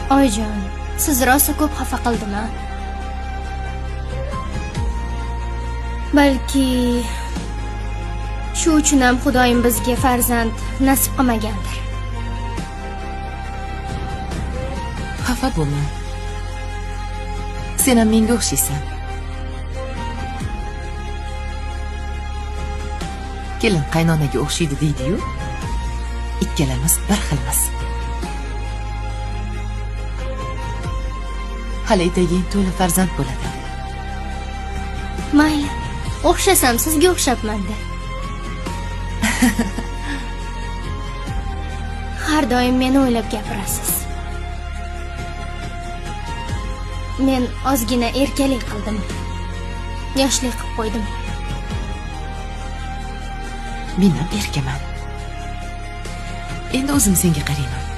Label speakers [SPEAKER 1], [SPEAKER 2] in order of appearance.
[SPEAKER 1] Oyijon, siz rosa ko'p xafa qildim-a? Balki shu uchun ham Xudoyim bizga farzand nasib qilmagandir.
[SPEAKER 2] Xafa bo'lma. Sen ham menga o'xshaysan. Kelin qaynonaga o'xshaydi deydi-yu. Ikkalamiz bir xilmiz. Hali etagiin to'la farzand bo'ladi.
[SPEAKER 1] Mayli, o'xshasam sizga o'xshabman-da. Har doim meni o'ylab gapirasiz. Men ozgina erkalik qildim. Yoshlik qilib qo'ydim.
[SPEAKER 2] Men ham erkaman. Endi o'zim senga qarayman.